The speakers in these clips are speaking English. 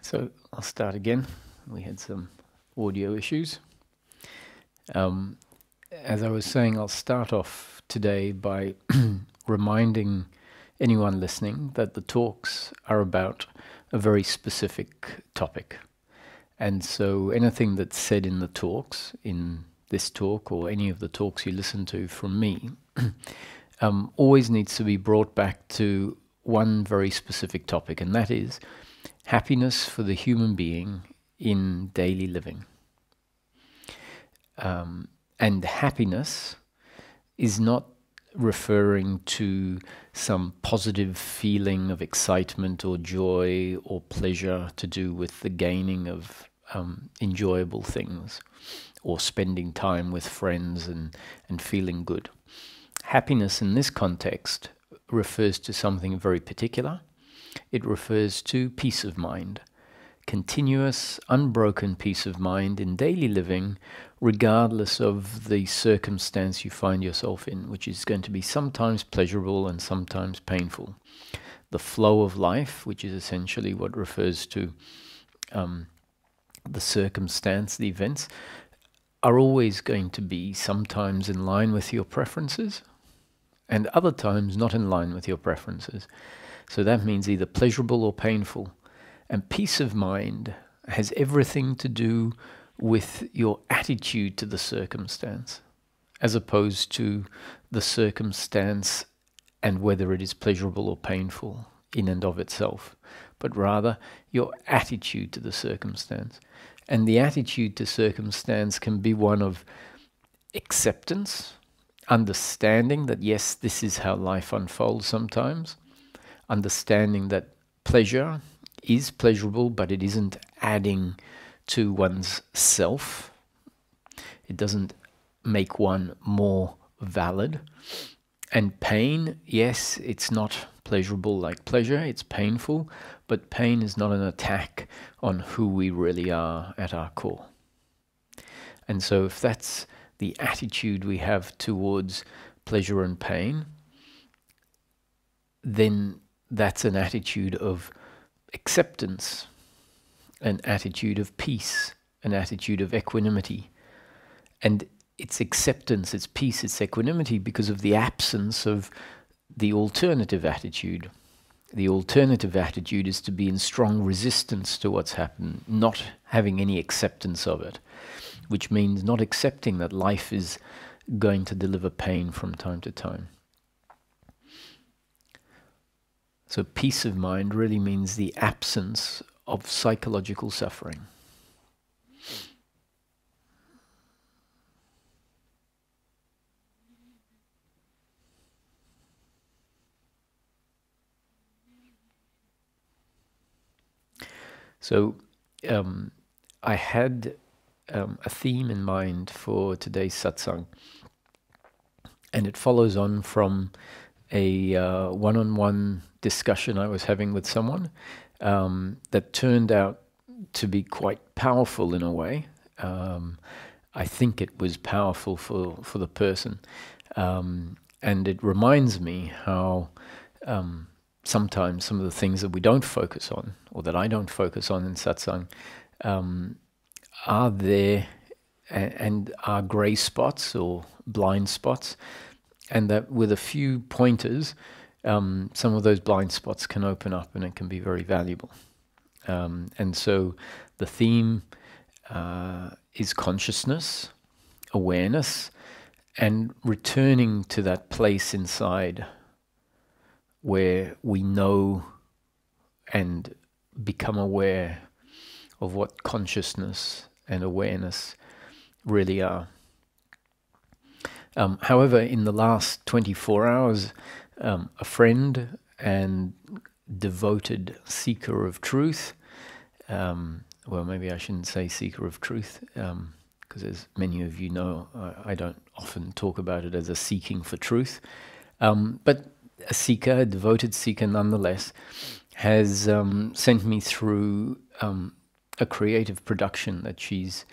So I'll start again. We had some audio issues. As I was saying, I'll start off today by reminding anyone listening that the talks are about a very specific topic. And so anything that's said in the talks, in this talk or any of the talks you listen to from me, always needs to be brought back to one very specific topic, and that is happiness for the human being in daily living. And happiness is not referring to some positive feeling of excitement or joy or pleasure to do with the gaining of enjoyable things or spending time with friends and feeling good. Happiness in this context refers to something very particular. It refers to peace of mind, continuous, unbroken peace of mind in daily living, regardless of the circumstance you find yourself in, which is going to be sometimes pleasurable and sometimes painful. The flow of life, which is essentially what refers to the circumstance, the events, are always going to be sometimes in line with your preferences and other times not in line with your preferences. So that means either pleasurable or painful. And peace of mind has everything to do with your attitude to the circumstance, as opposed to the circumstance and whether it is pleasurable or painful in and of itself, but rather your attitude to the circumstance. And the attitude to circumstance can be one of acceptance, understanding that yes, this is how life unfolds sometimes, understanding that pleasure is pleasurable, but it isn't adding to one's self. It doesn't make one more valid. And pain, yes, it's not pleasurable like pleasure, it's painful, but pain is not an attack on who we really are at our core. And so if that's the attitude we have towards pleasure and pain, then that's an attitude of acceptance, an attitude of peace, an attitude of equanimity. And it's acceptance, it's peace, it's equanimity because of the absence of the alternative attitude. The alternative attitude is to be in strong resistance to what's happened, not having any acceptance of it, which means not accepting that life is going to deliver pain from time to time. So peace of mind really means the absence of psychological suffering. So I had a theme in mind for today's satsang, and it follows on from a one-on-one discussion I was having with someone that turned out to be quite powerful in a way. I think it was powerful for the person. And it reminds me how sometimes some of the things that we don't focus on, or that I don't focus on in satsang, are there and are grey spots or blind spots, and that with a few pointers, some of those blind spots can open up and it can be very valuable. And so the theme is consciousness, awareness, and returning to that place inside where we know and become aware of what consciousness and awareness really are. However, in the last 24 hours, a friend and devoted seeker of truth, well, maybe I shouldn't say seeker of truth, because as many of you know, I don't often talk about it as a seeking for truth, but a seeker, a devoted seeker nonetheless, has sent me through a creative production that she's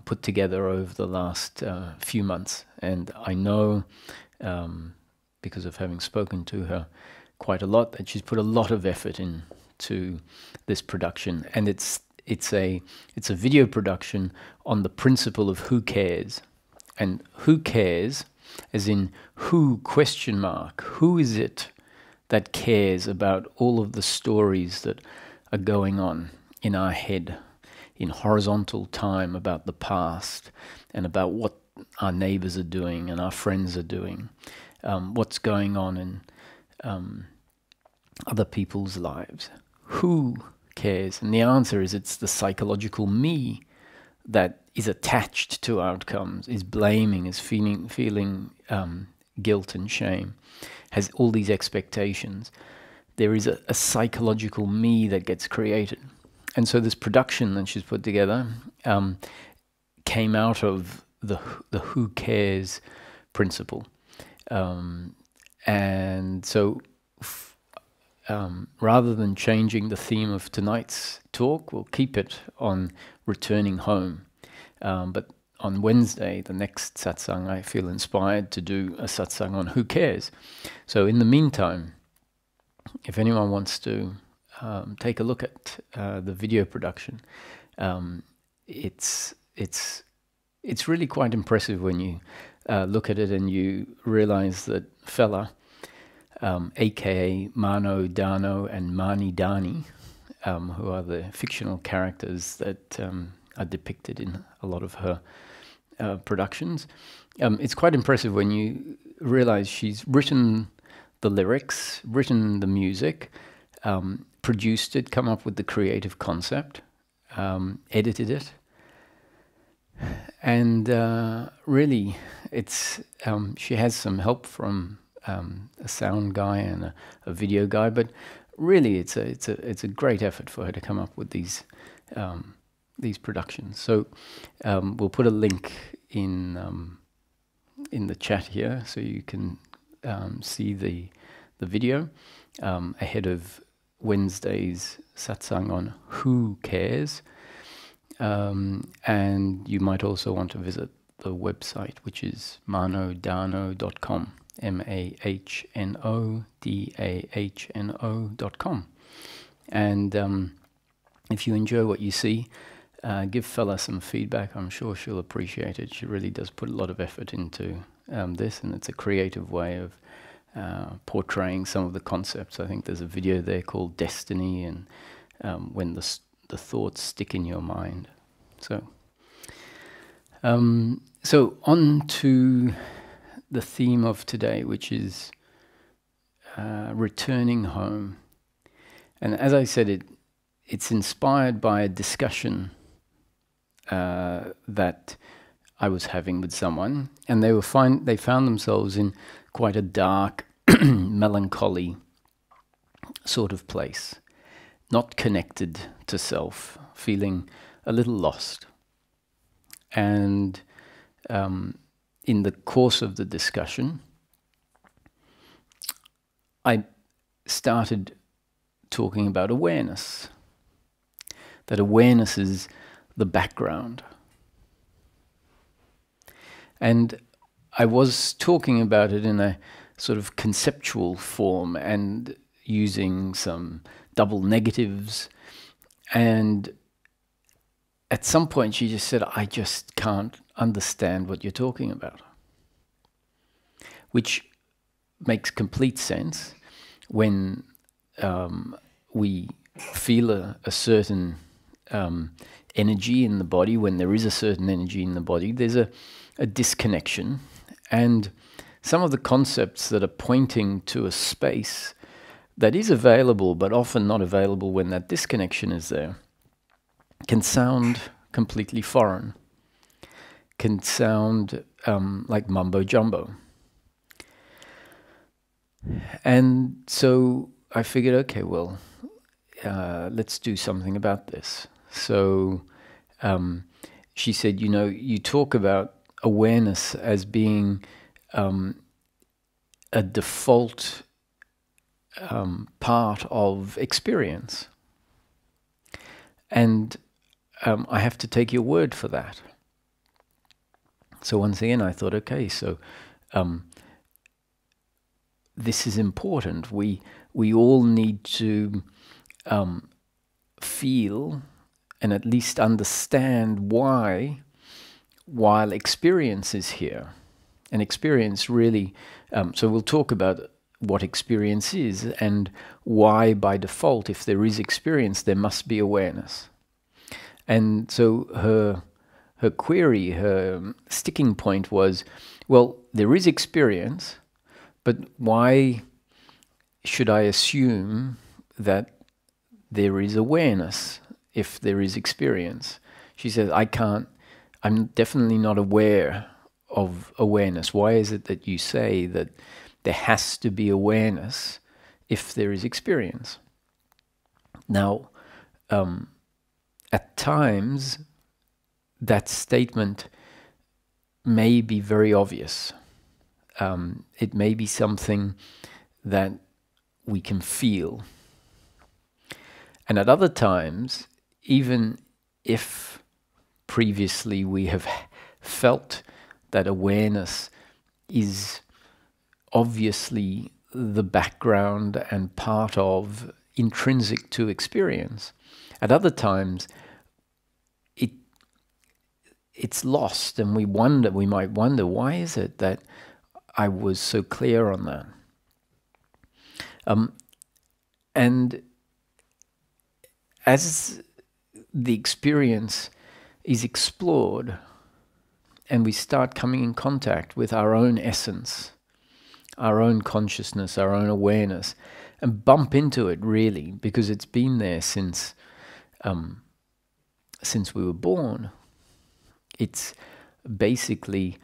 put together over the last few months. And I know, because of having spoken to her quite a lot, that she's put a lot of effort in to this production, and it's a video production on the principle of who cares, and who cares, as in who question mark, who is it that cares about all of the stories that are going on in our head in horizontal time about the past and about what our neighbors are doing and our friends are doing, what's going on in other people's lives. Who cares? And the answer is it's the psychological me that is attached to outcomes, is blaming, is feeling guilt and shame, has all these expectations. There is a psychological me that gets created. And so this production that she's put together came out of the who cares principle. And so rather than changing the theme of tonight's talk, we'll keep it on returning home. But on Wednesday, the next satsang, I feel inspired to do a satsang on who cares. So in the meantime, if anyone wants to take a look at the video production, it's really quite impressive when you look at it and you realize that fella, aka Mano Dano and Mani Dani, who are the fictional characters that are depicted in a lot of her productions. It's quite impressive when you realize she's written the lyrics, written the music, produced it, come up with the creative concept, edited it, and really, it's she has some help from a sound guy and a video guy, but really, it's a great effort for her to come up with these productions. So we'll put a link in the chat here, so you can see the video ahead of Wednesday's satsang on who cares, and you might also want to visit the website, which is manodano.com, MAHNODAHNO.com. And if you enjoy what you see, give Fella some feedback. I'm sure she'll appreciate it. She really does put a lot of effort into this, and it's a creative way of portraying some of the concepts. I think there's a video there called Destiny, and when the thoughts stick in your mind. So on to the theme of today, which is returning home. And as I said, it's inspired by a discussion that I was having with someone, and they found themselves in quite a dark, melancholy sort of place, not connected to self, feeling a little lost. And in the course of the discussion, I started talking about awareness, that awareness is the background. And I was talking about it in a sort of conceptual form and using some double negatives. And at some point she just said, I just can't understand what you're talking about. Which makes complete sense when we feel a certain energy in the body. When there is a certain energy in the body, there's a disconnection. And some of the concepts that are pointing to a space that is available, but often not available when that disconnection is there, can sound completely foreign, can sound like mumbo jumbo. And so I figured, okay, well, let's do something about this. So she said, you talk about awareness as being a default part of experience. And I have to take your word for that. So once again, I thought, okay, so this is important. We all need to feel and at least understand why, while experience is here. And experience really, so we'll talk about what experience is and why by default, if there is experience, there must be awareness. And so her query, her sticking point was, well, there is experience, but why should I assume that there is awareness if there is experience? She says, I'm definitely not aware of awareness. Why is it that you say that there has to be awareness if there is experience? Now, at times, that statement may be very obvious. It may be something that we can feel. And at other times, even if previously we have felt that awareness is obviously the background and part of, intrinsic to experience, at other times it's lost, and we might wonder, why is it that I was so clear on that? And as the experience is explored and we start coming in contact with our own essence, our own consciousness, our own awareness, and bump into it really, because it's been there since we were born. It's basically,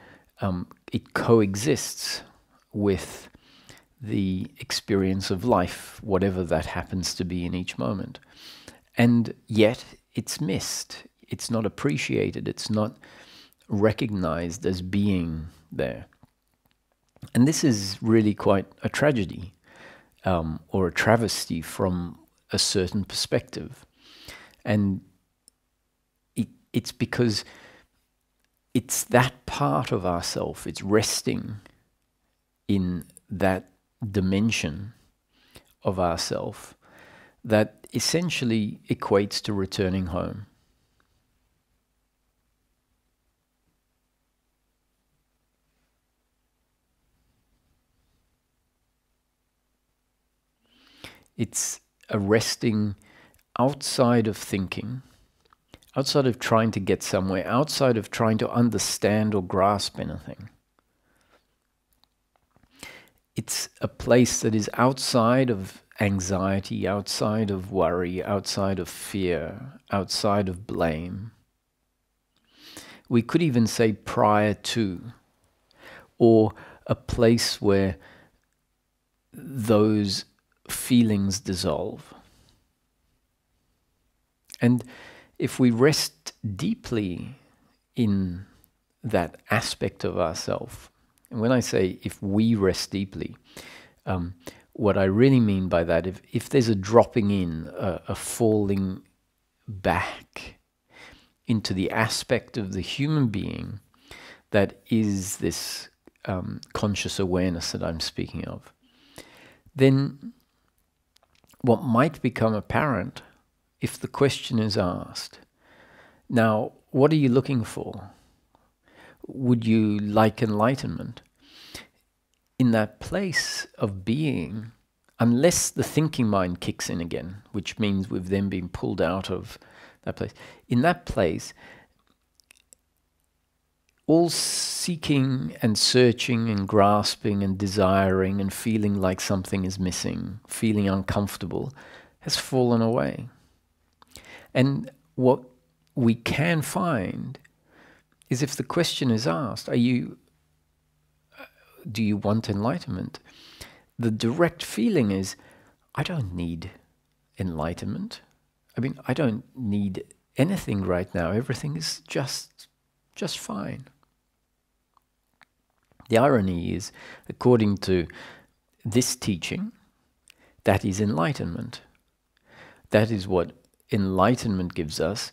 it coexists with the experience of life, whatever that happens to be in each moment. And yet it's missed. It's not appreciated. It's not recognized as being there. And this is really quite a tragedy, or a travesty from a certain perspective. And it's because it's that part of ourself, it's resting in that dimension of ourself that essentially equates to returning home. It's a resting outside of thinking, outside of trying to get somewhere, outside of trying to understand or grasp anything. It's a place that is outside of anxiety, outside of worry, outside of fear, outside of blame. We could even say prior to, or a place where those feelings dissolve. And if we rest deeply in that aspect of ourself, and when I say if we rest deeply, what I really mean by that, if there's a dropping in, a falling back into the aspect of the human being that is this conscious awareness that I'm speaking of, then what might become apparent if the question is asked, now, what are you looking for? Would you like enlightenment? In that place of being, unless the thinking mind kicks in again, which means we've then been pulled out of that place, in that place, all seeking and searching and grasping and desiring and feeling like something is missing, feeling uncomfortable, has fallen away. And what we can find is, if the question is asked, do you want enlightenment? The direct feeling is, I don't need enlightenment. I mean, I don't need anything right now. Everything is just fine. The irony is, according to this teaching, that is enlightenment. That is what enlightenment gives us,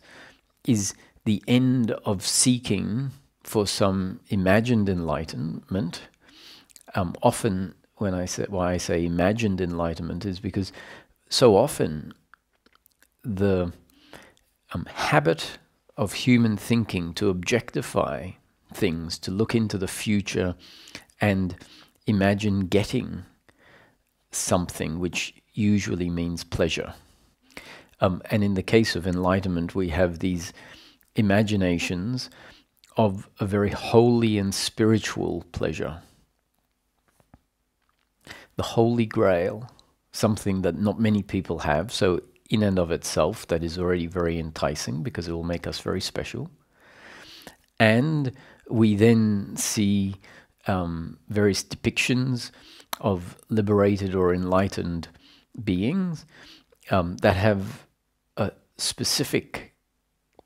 is the end of seeking for some imagined enlightenment. Often, why I say imagined enlightenment is because so often the habit of human thinking to objectify things, to look into the future and imagine getting something, which usually means pleasure. And in the case of enlightenment, we have these imaginations of a very holy and spiritual pleasure. The Holy Grail, something that not many people have, so in and of itself that is already very enticing because it will make us very special. And we then see various depictions of liberated or enlightened beings that have a specific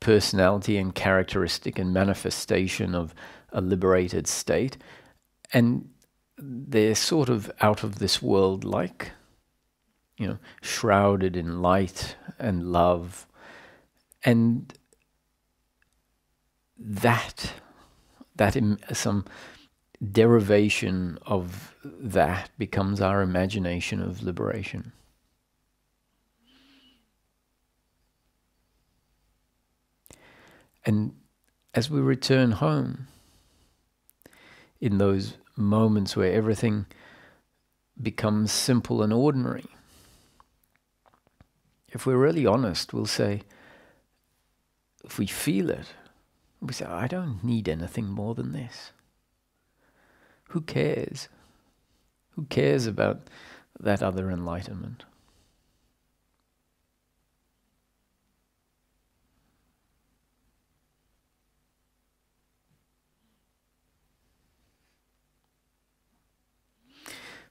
personality and characteristic and manifestation of a liberated state, and they're sort of out of this world, like, shrouded in light and love, and some derivation of that becomes our imagination of liberation. And as we return home, in those moments where everything becomes simple and ordinary, if we're really honest, we'll say, if we feel it, we say, I don't need anything more than this. Who cares? Who cares about that other enlightenment?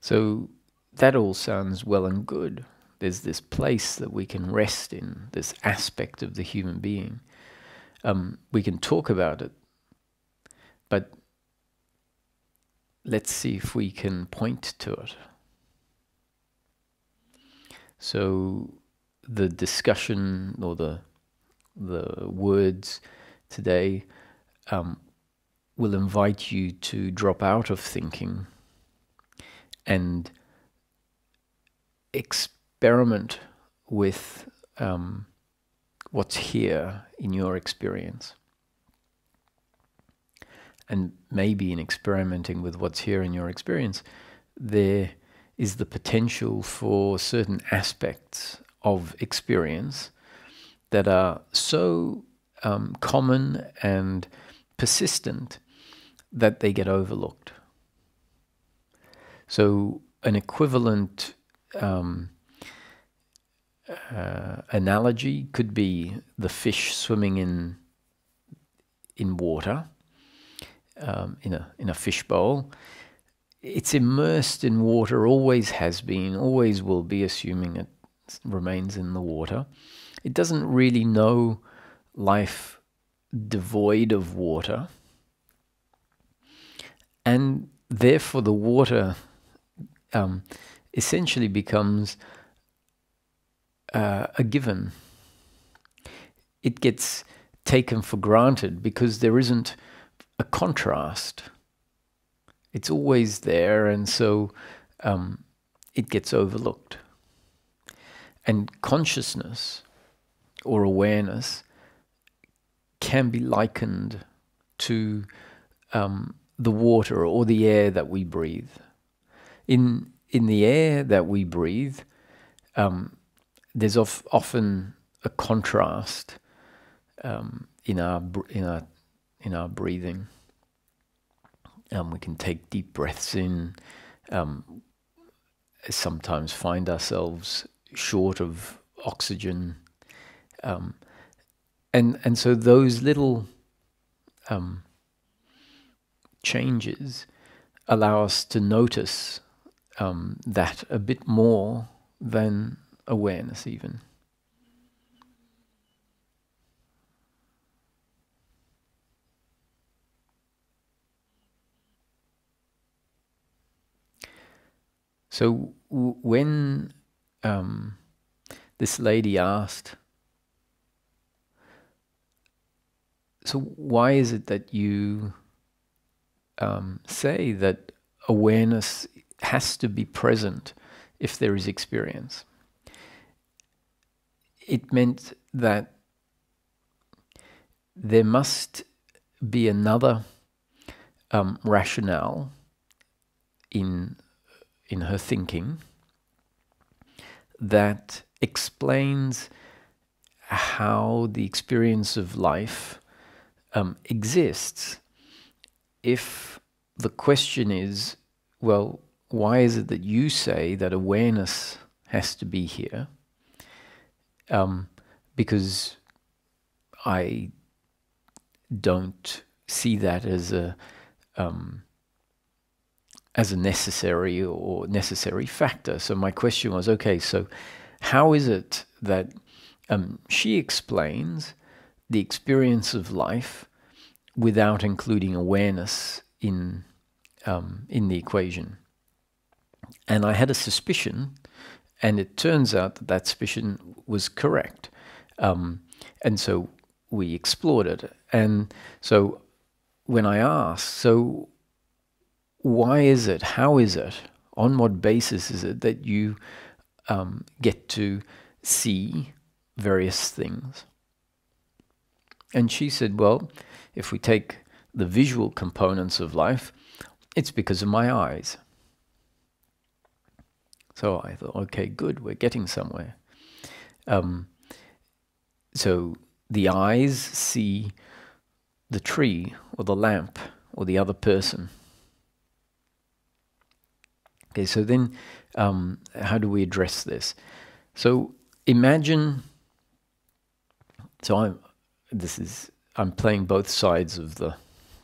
So that all sounds well and good. There's this place that we can rest in, this aspect of the human being. We can talk about it, but let's see if we can point to it. So the discussion or the words today will invite you to drop out of thinking and experiment with what's here in your experience. And maybe in experimenting with what's here in your experience, there is the potential for certain aspects of experience that are so common and persistent that they get overlooked. So an equivalent analogy could be the fish swimming in water, in a fish bowl. It's immersed in water, always has been, always will be, assuming it remains in the water. It doesn't really know life devoid of water, and therefore the water essentially becomes a given. It gets taken for granted because there isn't a contrast. It's always there, and so it gets overlooked. And consciousness or awareness can be likened to the water or the air that we breathe. In the air that we breathe, there's often a contrast in our breathing. We can take deep breaths in, sometimes find ourselves short of oxygen, and so those little changes allow us to notice that a bit more than awareness even. So when this lady asked, so why is it that you say that awareness has to be present if there is experience? it meant that there must be another rationale in her thinking that explains how the experience of life exists. If the question is, well, why is it that you say that awareness has to be here? Because I don't see that as a necessary factor. So my question was, okay, so how is it that she explains the experience of life without including awareness in the equation? And I had a suspicion, and it turns out that that suspicion was correct. And so we explored it. And so when I asked, so why is it, how is it, on what basis is it that you get to see various things? And she said, well, if we take the visual components of life, it's because of my eyes. So I thought, okay, good, we're getting somewhere. So the eyes see the tree or the lamp or the other person. Okay, so then how do we address this? So imagine, so I'm playing both sides of the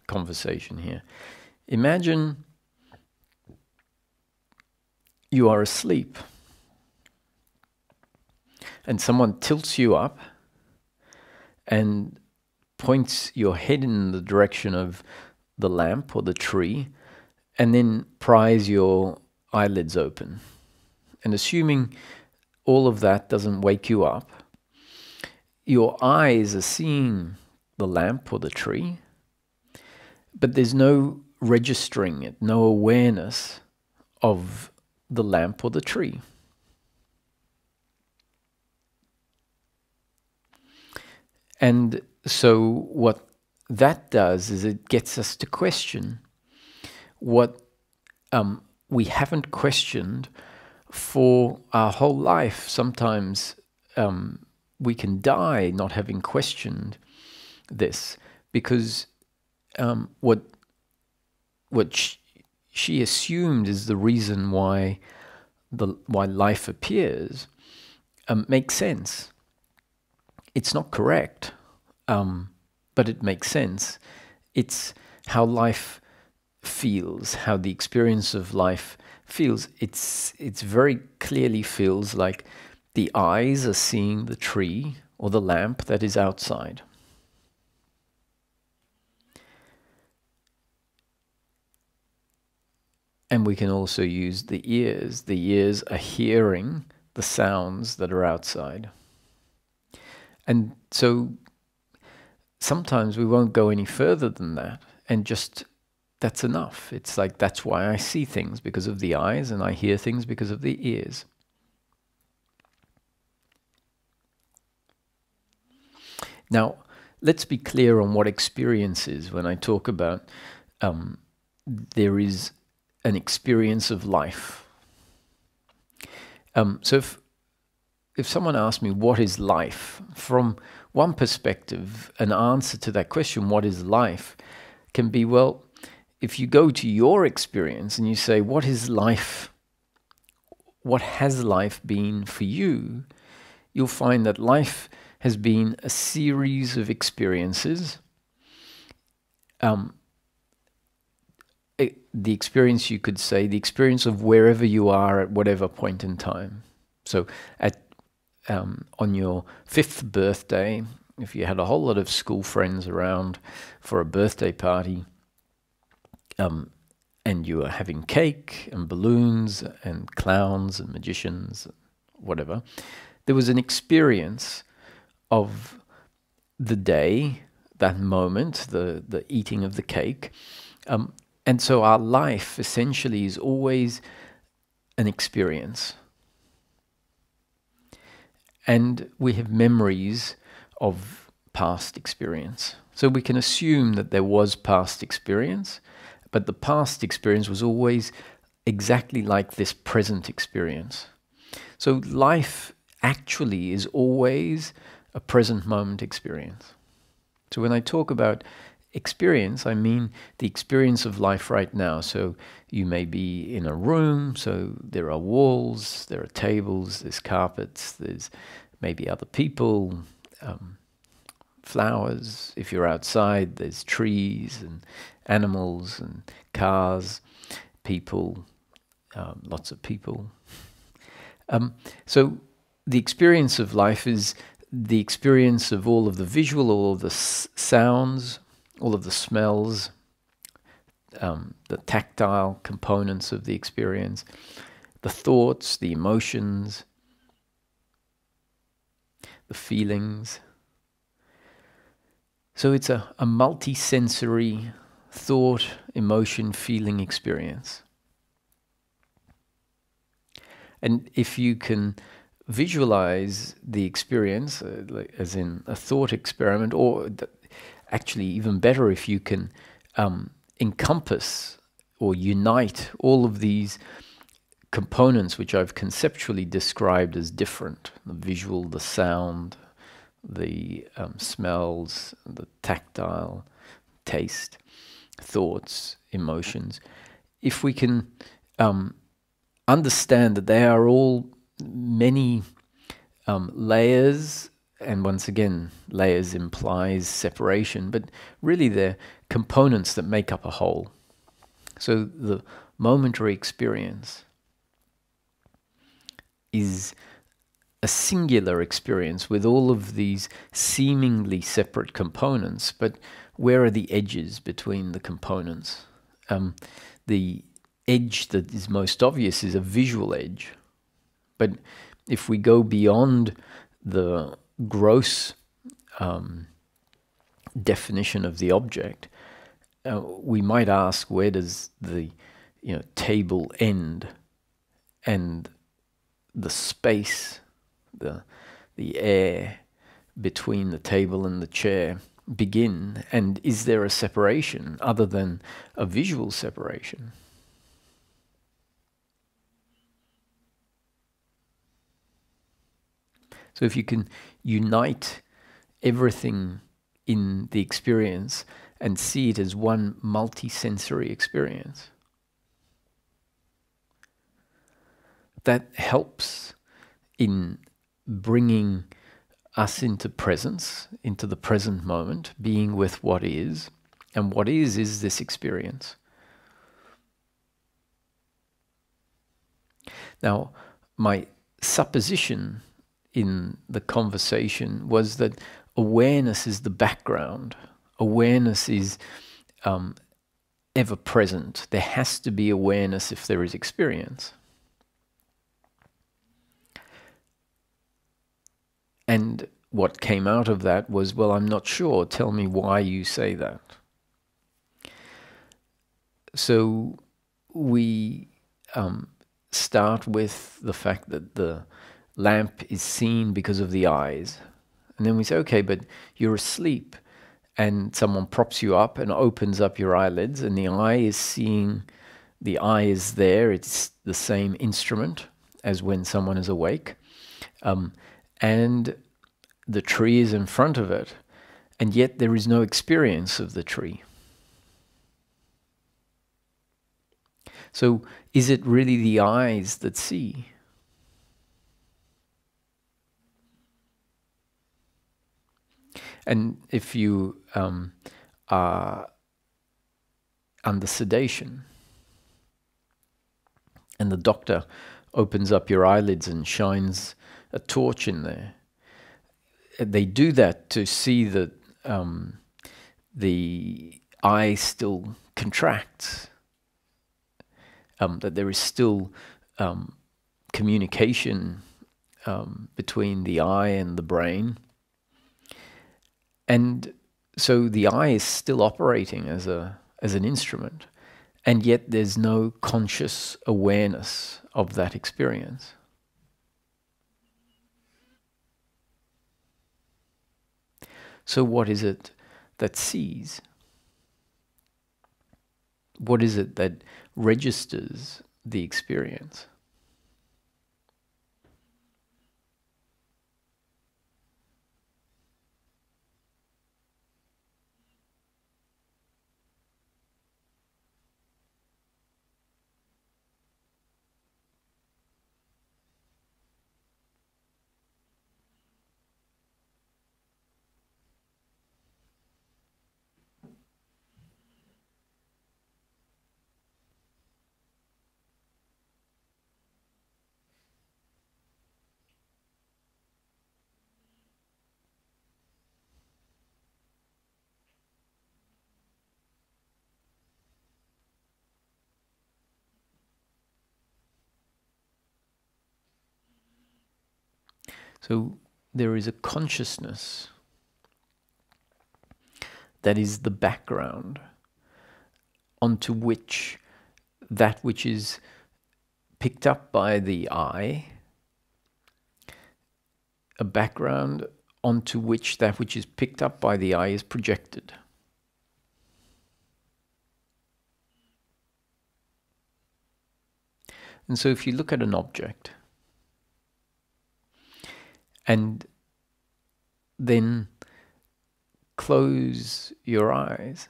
conversation here. Imagine you are asleep and someone tilts you up and points your head in the direction of the lamp or the tree and then pries your eyelids open. And assuming all of that doesn't wake you up, your eyes are seeing the lamp or the tree, but there's no registering it, no awareness of the lamp or the tree. And so what that does is it gets us to question what we haven't questioned for our whole life. Sometimes we can die not having questioned this, because what she assumed is the reason why life appears makes sense. It's not correct, but it makes sense. It's how life feels, how the experience of life feels. It's very clearly feels like the eyes are seeing the tree or the lamp that is outside. And we can also use the ears. The ears are hearing the sounds that are outside. And so sometimes we won't go any further than that, and just that's enough. It's like, that's why I see things, because of the eyes, and I hear things because of the ears. Now, let's be clear on what experience is. When I talk about there is an experience of life. So if someone asks me, what is life? From one perspective, an answer to that question, what is life, can be, well, if you go to your experience and you say, what is life? What has life been for you? You'll find that life has been a series of experiences. The experience, you could say, the experience of wherever you are at whatever point in time. So on your 5th birthday, if you had a whole lot of school friends around for a birthday party, and you were having cake and balloons and clowns and magicians, whatever, there was an experience of the day, that moment, the eating of the cake. And so our life essentially is always an experience. and we have memories of past experience. So we can assume that there was past experience, but the past experience was always exactly like this present experience. So life actually is always a present moment experience. So when I talk about experience, I mean the experience of life right now. So you may be in a room, so there are walls, there are tables, there's carpets, there's maybe other people, flowers. If you're outside, there's trees and animals and cars, people, lots of people. So the experience of life is the experience of all of the visual, all of the sounds, all of the smells, the tactile components of the experience, the thoughts, the emotions, the feelings. So it's a multi-sensory thought, emotion, feeling experience. And if you can visualize the experience, as in a thought experiment, or actually even better if you can encompass or unite all of these components which I've conceptually described as different, the visual, the sound, the smells, the tactile, taste, thoughts, emotions. If we can understand that they are all many layers, and once again, layers implies separation, but really they're components that make up a whole. So the momentary experience is a singular experience with all of these seemingly separate components, but where are the edges between the components? The edge that is most obvious is a visual edge. But if we go beyond the gross definition of the object, we might ask, where does the table end and the space, the air between the table and the chair begin? And is there a separation other than a visual separation? So if you can unite everything in the experience and see it as one multi-sensory experience, that helps in bringing us into presence, into the present moment, being with what is. And what is this experience. Now, my supposition in the conversation was that awareness is the background. Awareness is ever present. There has to be awareness if there is experience. And what came out of that was, well, I'm not sure. Tell me why you say that. So we start with the fact that the lamp is seen because of the eyes. And then we say, okay, but you're asleep and someone props you up and opens up your eyelids and the eye is seeing, the eye is there, it's the same instrument as when someone is awake. And the tree is in front of it, and yet there is no experience of the tree. So is it really the eyes that see? And if you are under sedation and the doctor opens up your eyelids and shines a torch in there, they do that to see that the eye still contracts, that there is still communication between the eye and the brain. And so the eye is still operating as an instrument, and yet there's no conscious awareness of that experience. So what is it that sees? What is it that registers the experience? So there is a consciousness that is the background onto which that which is picked up by the eye, a background onto which that which is picked up by the eye is projected. And so if you look at an object and then close your eyes,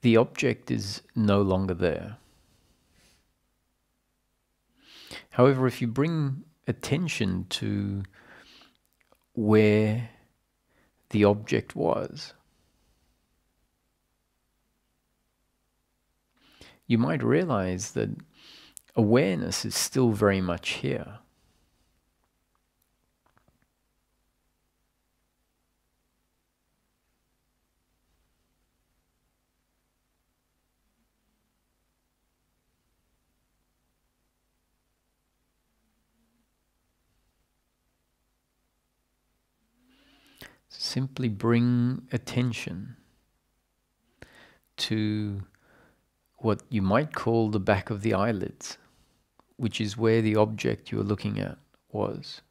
the object is no longer there. However, if you bring attention to where the object was, you might realize that awareness is still very much here. Simply bring attention to what you might call the back of the eyelids, which is where the object you're looking at was.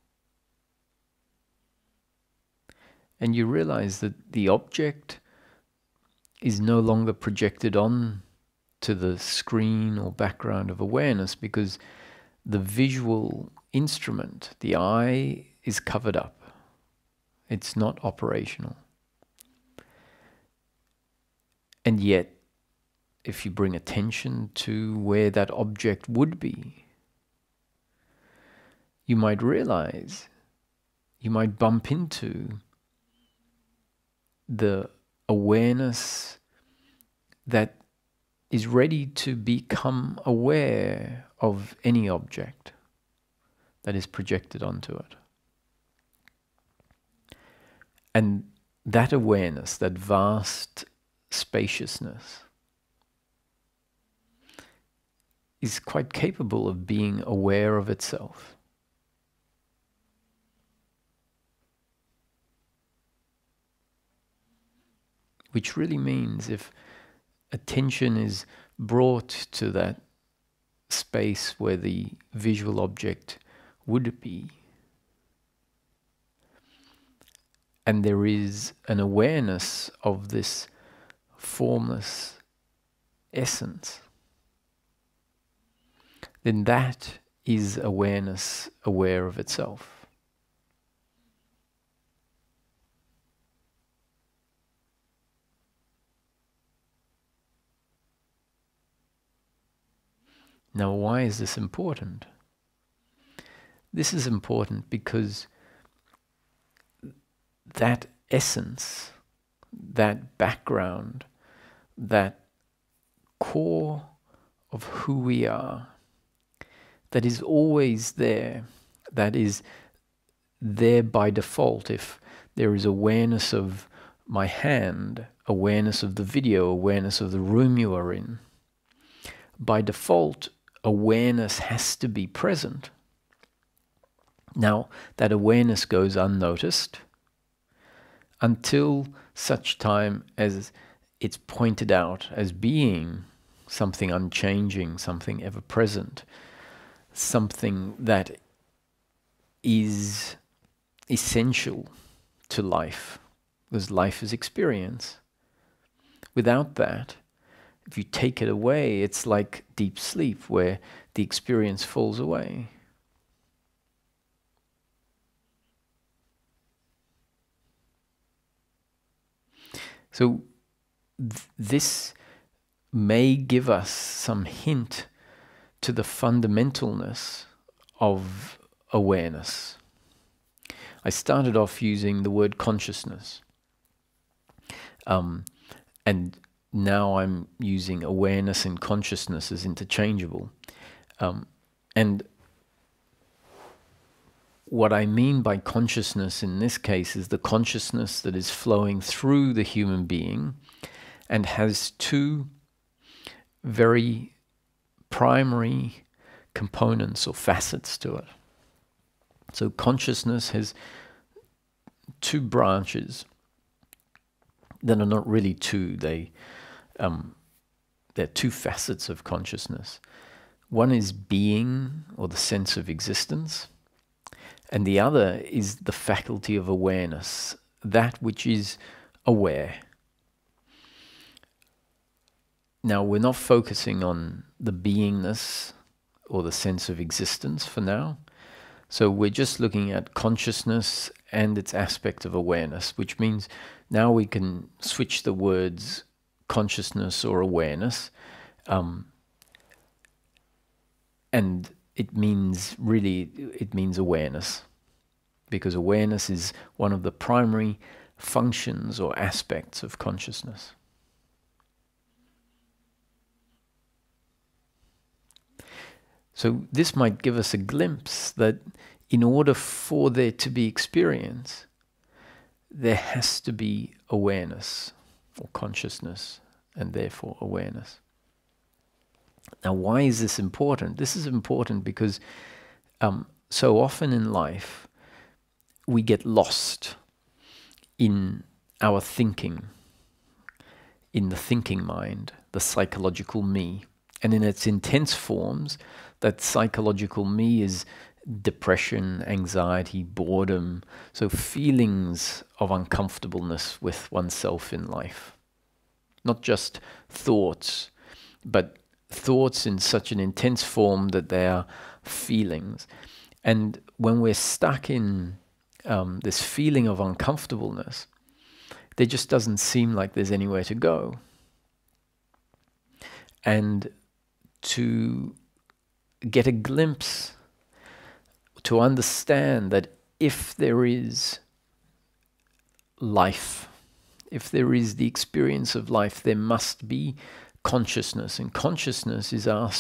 And you realize that the object is no longer projected on to the screen or background of awareness because the visual instrument, the eye, is covered up. It's not operational. And yet, if you bring attention to where that object would be, you might realize, you might bump into the awareness that is ready to become aware of any object that is projected onto it. And that awareness, that vast spaciousness, is quite capable of being aware of itself. Which really means if attention is brought to that space where the visual object would be, and there is an awareness of this formless essence, then that is awareness aware of itself. Now, why is this important? This is important because that essence, that background, that core of who we are, that is always there, that is there by default. If there is awareness of my hand, awareness of the video, awareness of the room you are in, by default, awareness has to be present. Now, that awareness goes unnoticed until such time as it's pointed out as being something unchanging, something ever-present, something that is essential to life, because life is experience. Without that, if you take it away, it's like deep sleep where the experience falls away. So this may give us some hint to the fundamentalness of awareness. I started off using the word consciousness, and now I'm using awareness and consciousness as interchangeable. And what I mean by consciousness in this case is the consciousness that is flowing through the human being and has two very primary components or facets to it. So consciousness has two branches that are not really two. They're two facets of consciousness. One is being, or the sense of existence, and the other is the faculty of awareness, that which is aware. Now, we're not focusing on the beingness or the sense of existence for now. So we're just looking at consciousness and its aspect of awareness, which means now we can switch the words consciousness or awareness, and it means awareness, because awareness is one of the primary functions or aspects of consciousness. So this might give us a glimpse that in order for there to be experience, there has to be awareness or consciousness, and therefore awareness. Now, why is this important? This is important because so often in life we get lost in our thinking, in the thinking mind, the psychological me. And in its intense forms, that psychological me is depression, anxiety, boredom, so feelings of uncomfortableness with oneself in life. Not just thoughts, but thoughts in such an intense form that they are feelings. And when we're stuck in this feeling of uncomfortableness, there just doesn't seem like there's anywhere to go. And to get a glimpse, to understand that if there is life, if there is the experience of life, there must be consciousness. And consciousness is our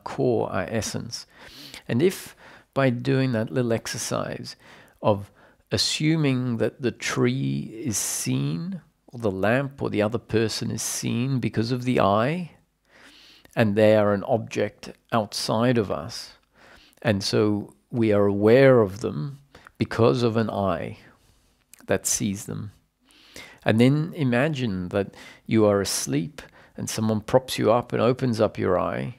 core, our essence. And if by doing that little exercise of assuming that the tree is seen, or the lamp or the other person is seen because of the eye, and they are an object outside of us, and so we are aware of them because of an eye that sees them. And then imagine that you are asleep and someone props you up and opens up your eye,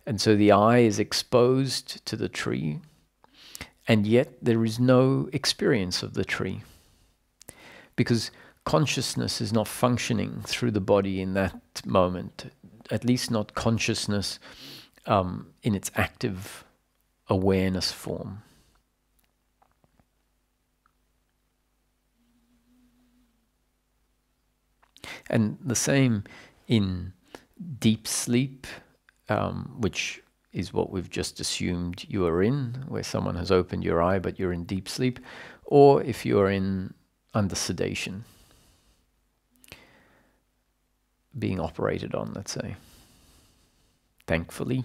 and so the eye is exposed to the tree, and yet there is no experience of the tree, because consciousness is not functioning through the body in that moment, at least not consciousness in its active awareness form. And the same in deep sleep, which is what we've just assumed you are in, where someone has opened your eye but you're in deep sleep, or if you're under sedation, being operated on, let's say. Thankfully,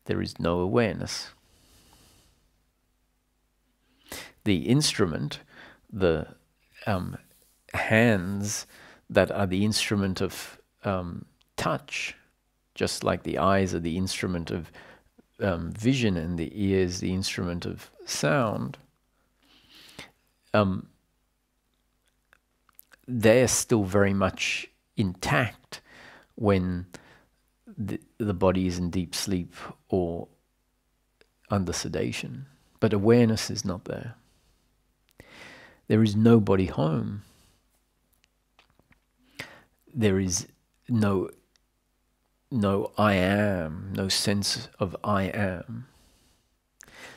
there is no awareness. The instrument, the hands that are the instrument of touch, just like the eyes are the instrument of vision and the ears the instrument of sound, they're still very much intact when the body is in deep sleep or under sedation. But awareness is not there. there is nobody home. There is no I am, no sense of I am.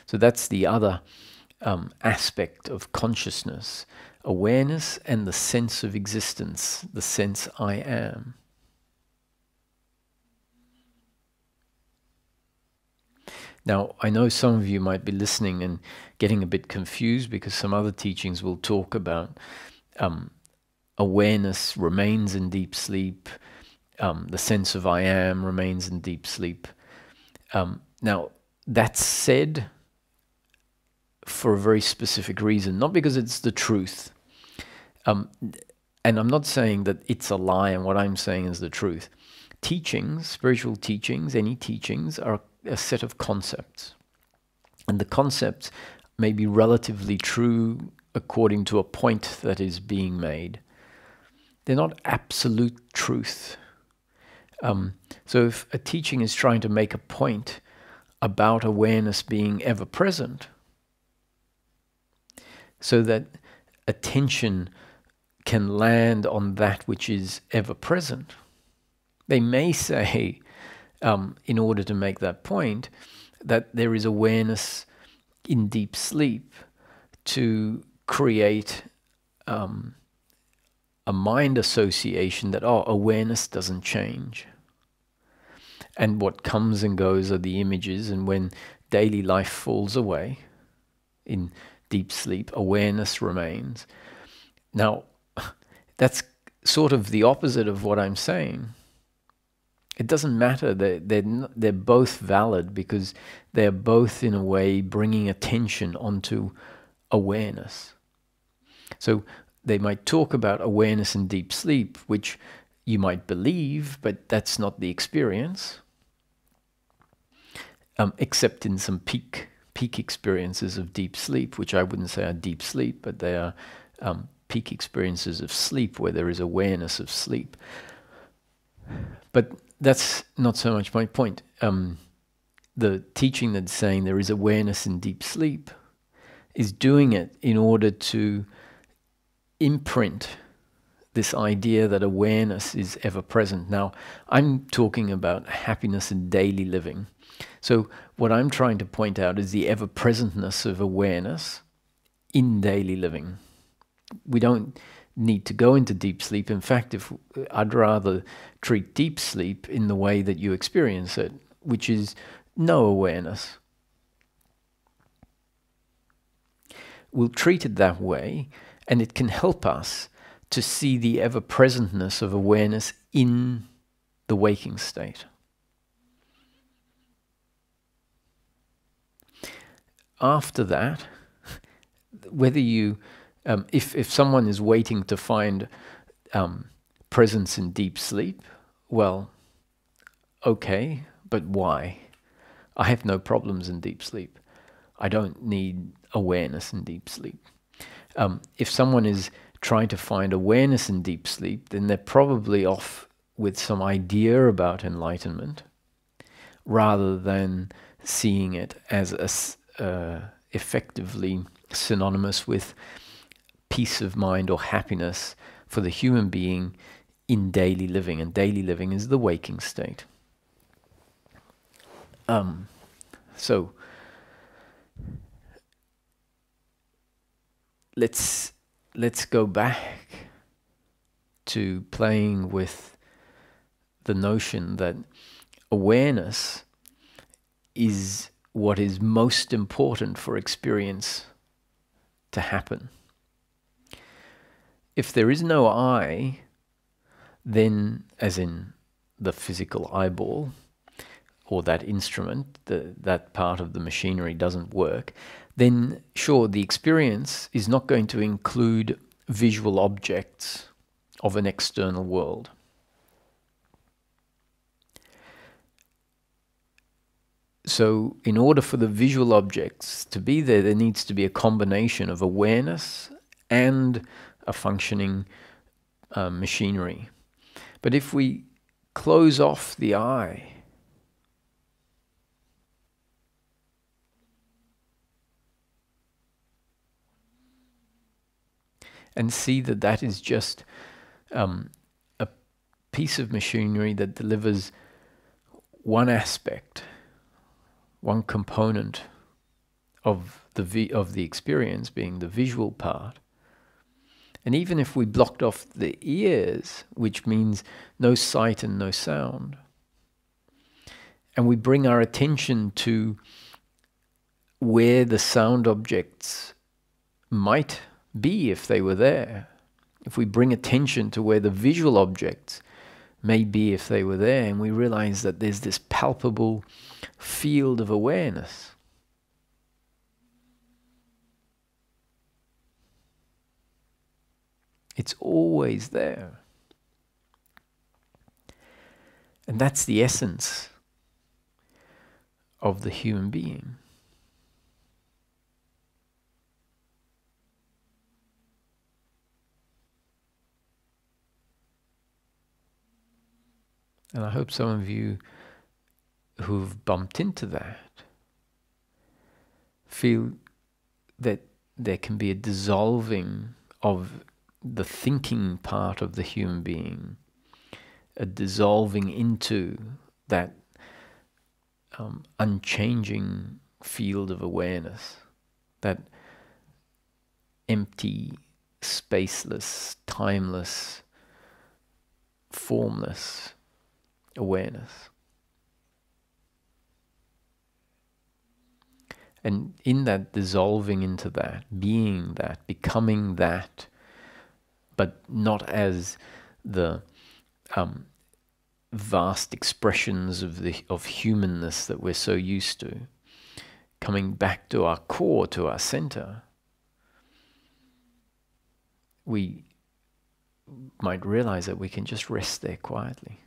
So that's the other aspect of consciousness, awareness and the sense of existence, the sense I am. Now, I know some of you might be listening and getting a bit confused because some other teachings will talk about awareness remains in deep sleep, the sense of I am remains in deep sleep. Now, that's said for a very specific reason, not because it's the truth. And I'm not saying that it's a lie and what I'm saying is the truth. Teachings, spiritual teachings, any teachings are a set of concepts. And the concepts may be relatively true according to a point that is being made. They're not absolute truth. So if a teaching is trying to make a point about awareness being ever present, so that attention can land on that which is ever present, they may say, in order to make that point, that there is awareness in deep sleep to create a mind association that, awareness doesn't change. And what comes and goes are the images, and when daily life falls away in deep sleep, awareness remains. Now, that's sort of the opposite of what I'm saying. It doesn't matter. They're both valid because they're both, in a way, bringing attention onto awareness. So they might talk about awareness in deep sleep, which you might believe, but that's not the experience, except in some peak experiences of deep sleep, which I wouldn't say are deep sleep, but they are peak experiences of sleep where there is awareness of sleep. But that's not so much my point. The teaching that's saying there is awareness in deep sleep is doing it in order to imprint this idea that awareness is ever present. Now, I'm talking about happiness in daily living. So what I'm trying to point out is the ever-presentness of awareness in daily living. We don't need to go into deep sleep. In fact, I'd rather treat deep sleep in the way that you experience it, which is no awareness. We'll treat it that way, and it can help us to see the ever-presentness of awareness in the waking state. After that, whether you, if someone is waiting to find presence in deep sleep, well, okay, but why? I have no problems in deep sleep. I don't need awareness in deep sleep. If someone is trying to find awareness in deep sleep, then they're probably off with some idea about enlightenment, rather than seeing it as effectively synonymous with peace of mind or happiness for the human being in daily living. And daily living is the waking state. So let's go back to playing with the notion that awareness is what is most important for experience to happen. If there is no I, then, as in the physical eyeball, or that instrument, that part of the machinery doesn't work, then sure, the experience is not going to include visual objects of an external world. So in order for the visual objects to be there, there needs to be a combination of awareness and a functioning machinery. But if we close off the eye, and see that that is just a piece of machinery that delivers one aspect, one component of the experience, being the visual part. And even if we blocked off the ears, which means no sight and no sound, and we bring our attention to where the sound objects might be if they were there, if we bring attention to where the visual objects may be if they were there, and we realize that there's this palpable field of awareness. It's always there. And that's the essence of the human being. And I hope some of you who've bumped into that feel that there can be a dissolving of the thinking part of the human being, a dissolving into that unchanging field of awareness, that empty, spaceless, timeless, formless awareness. And in that dissolving into that, being that, becoming that, but not as the vast expressions of humanness that we're so used to, coming back to our core, to our center, we might realize that we can just rest there quietly.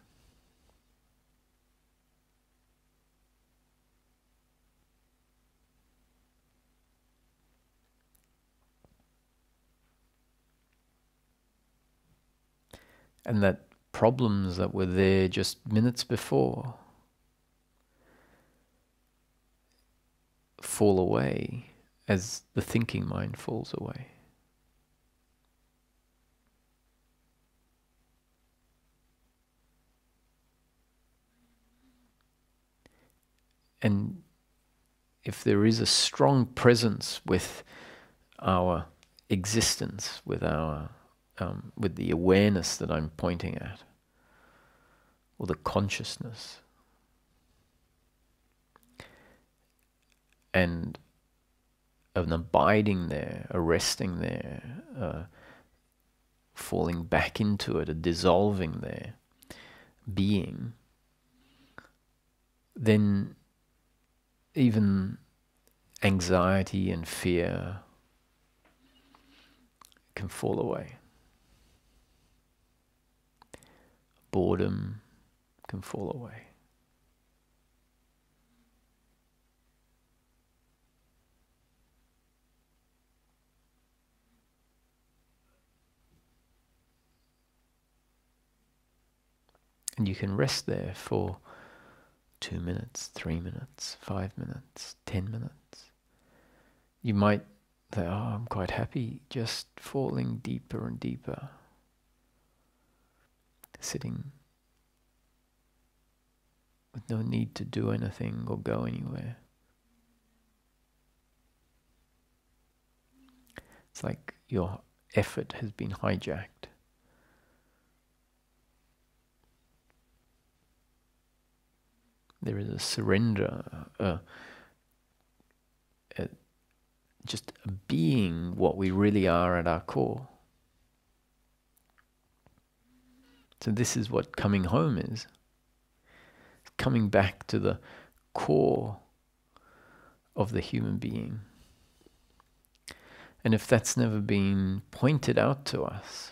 And that problems that were there just minutes before fall away as the thinking mind falls away. And if there is a strong presence with our existence, with the awareness that I'm pointing at, or the consciousness, and an abiding there, a resting there, falling back into it, a dissolving there, being, then even anxiety and fear can fall away. Boredom can fall away. And you can rest there for 2 minutes, 3 minutes, 5 minutes, 10 minutes. You might say, oh, I'm quite happy just falling deeper and deeper, sitting with no need to do anything or go anywhere. It's like your effort has been hijacked. There is a surrender, just a being what we really are at our core. So this is what coming home is. Coming back to the core of the human being. And if that's never been pointed out to us,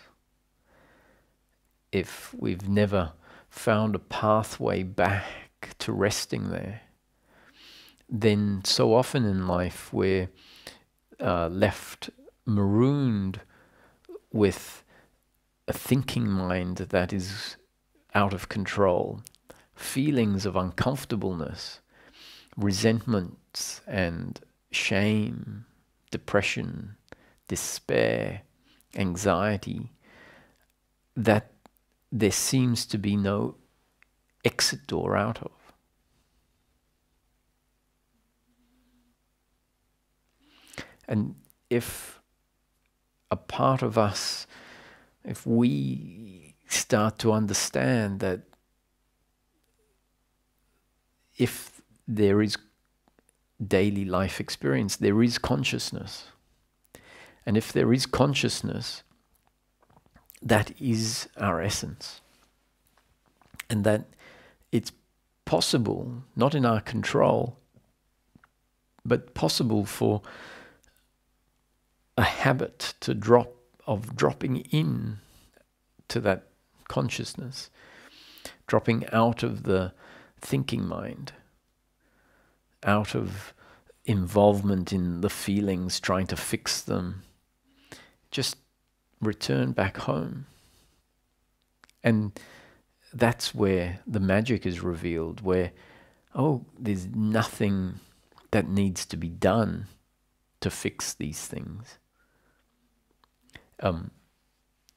if we've never found a pathway back to resting there, then so often in life we're left marooned with a thinking mind that is out of control, feelings of uncomfortableness, resentments and shame, depression, despair, anxiety, that there seems to be no exit door out of. And if a part of us, if we start to understand that if there is daily life experience, there is consciousness. And if there is consciousness, that is our essence. And that it's possible, not in our control, but possible for a habit to dropping in to that consciousness, dropping out of the thinking mind, out of involvement in the feelings, trying to fix them. Just return back home. And that's where the magic is revealed, where, there's nothing that needs to be done to fix these things.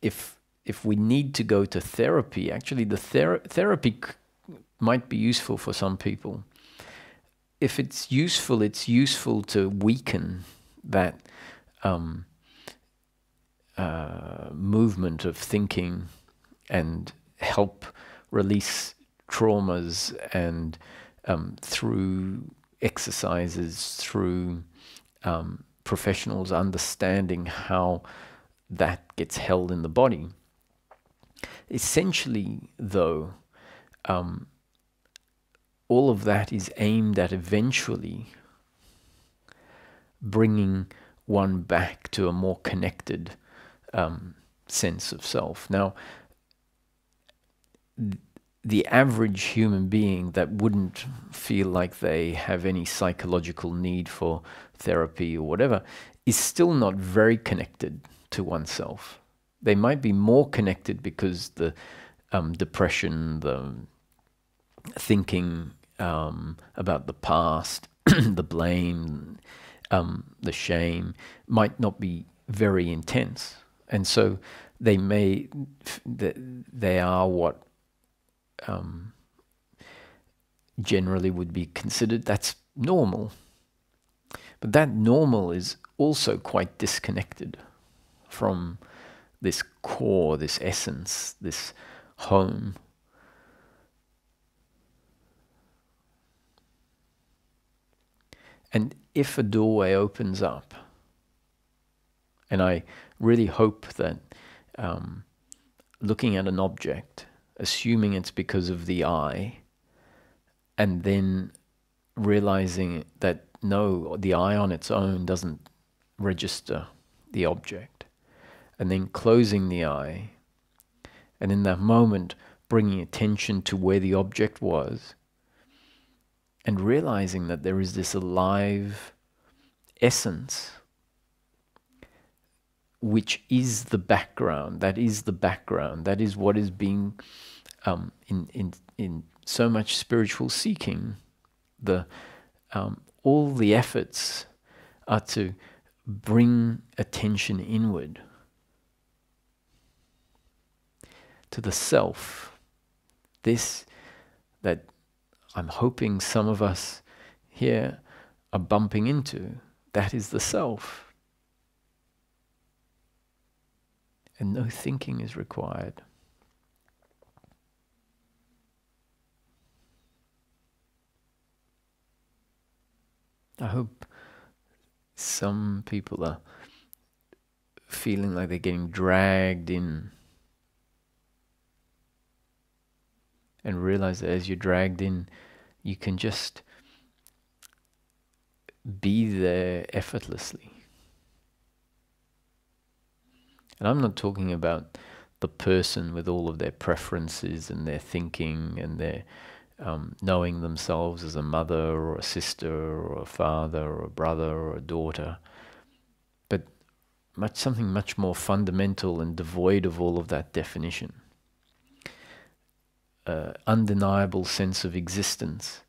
If we need to go to therapy, actually the therapy might be useful for some people. If it's useful to weaken that movement of thinking and help release traumas, and through exercises, through professionals understanding how that gets held in the body. Essentially, though, all of that is aimed at eventually bringing one back to a more connected sense of self. Now, the average human being that wouldn't feel like they have any psychological need for therapy or whatever is still not very connected to oneself. They might be more connected because the depression, the thinking about the past, the blame, the shame might not be very intense. And so they are what generally would be considered, that's normal. But that normal is also quite disconnected from this core, this essence, this home. And if a doorway opens up, and I really hope that looking at an object, assuming it's because of the eye, and then realizing that no, the eye on its own doesn't register the object, and then closing the eye, and in that moment bringing attention to where the object was, and realizing that there is this alive essence which is the background, that is what is being in so much spiritual seeking. All the efforts are to bring attention inward to the self. This that I'm hoping some of us here are bumping into, that is the self. And no thinking is required. I hope some people are feeling like they're getting dragged in, and realize that as you're dragged in, you can just be there effortlessly. And I'm not talking about the person with all of their preferences and their thinking and their knowing themselves as a mother or a sister or a father or a brother or a daughter, but something much more fundamental and devoid of all of that definition. Undeniable sense of existence,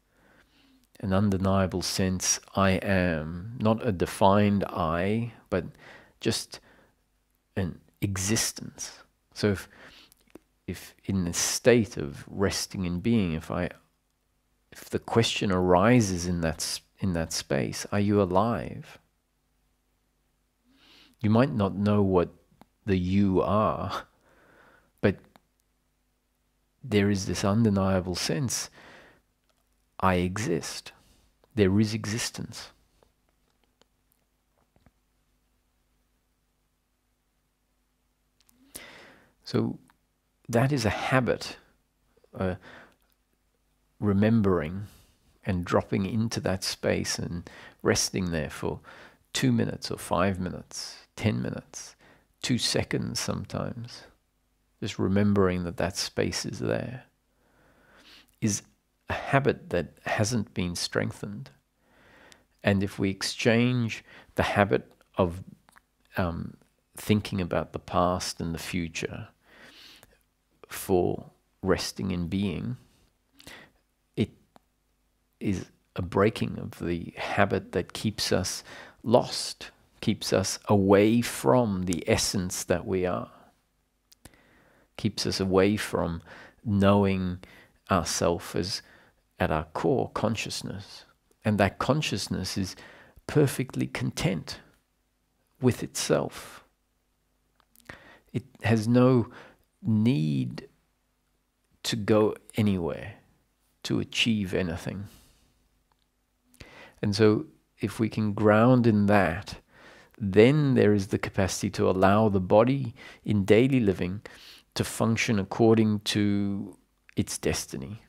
an undeniable sense I am, not a defined I, but just an existence. So if in this state of resting in being, if the question arises in that space, are you alive? You might not know what the you are, but there is this undeniable sense, I exist. There is existence. So that is a habit, remembering and dropping into that space and resting there for 2 minutes or 5 minutes, 10 minutes, 2 seconds sometimes. Just remembering that space is there is a habit that hasn't been strengthened. And if we exchange the habit of thinking about the past and the future for resting in being, it is a breaking of the habit that keeps us lost, keeps us away from the essence that we are, keeps us away from knowing ourselves as at our core consciousness. And that consciousness is perfectly content with itself. It has no need to go anywhere to achieve anything. And so if we can ground in that, then there is the capacity to allow the body in daily living to function according to its destiny.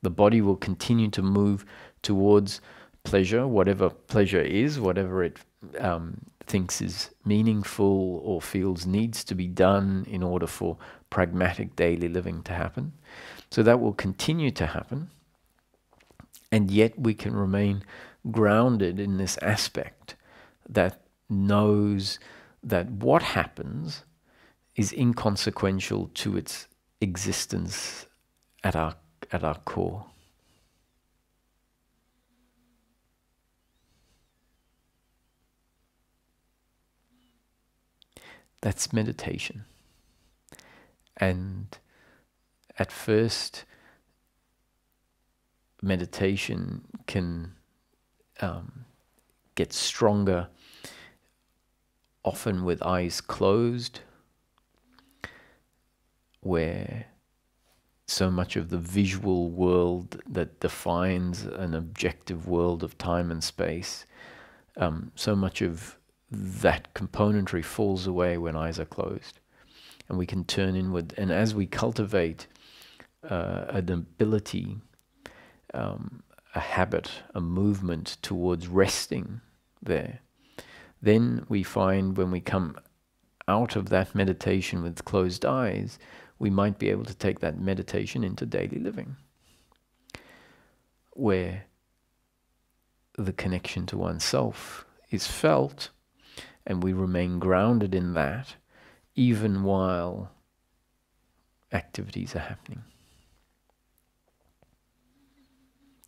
The body will continue to move towards pleasure, whatever pleasure is, whatever it thinks is meaningful or feels needs to be done in order for pragmatic daily living to happen. So that will continue to happen, and yet we can remain grounded in this aspect that knows that what happens is inconsequential to its existence at our core. That's meditation. And at first, meditation can get stronger, often with eyes closed, where so much of the visual world that defines an objective world of time and space, so much of that componentry falls away when eyes are closed. And we can turn inward. And as we cultivate an ability, a habit, a movement towards resting there, then we find when we come out of that meditation with closed eyes, we might be able to take that meditation into daily living, where the connection to oneself is felt, and we remain grounded in that, even while activities are happening.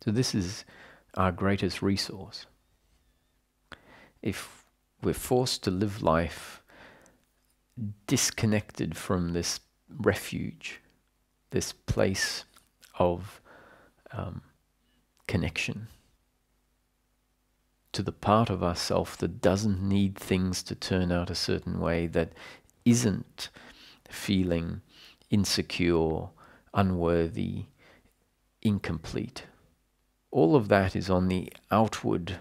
So this is our greatest resource. If we're forced to live life disconnected from this refuge, this place of connection to the part of ourself that doesn't need things to turn out a certain way, that isn't feeling insecure, unworthy, incomplete. All of that is on the outward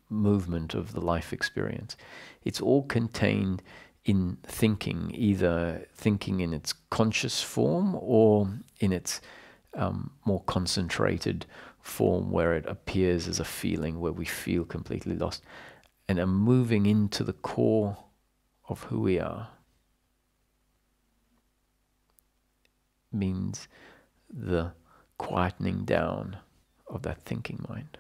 movement of the life experience. It's all contained in thinking, either thinking in its conscious form or in its more concentrated form, where it appears as a feeling, where we feel completely lost, and are moving into the core of who we are. Means the quietening down of that thinking mind.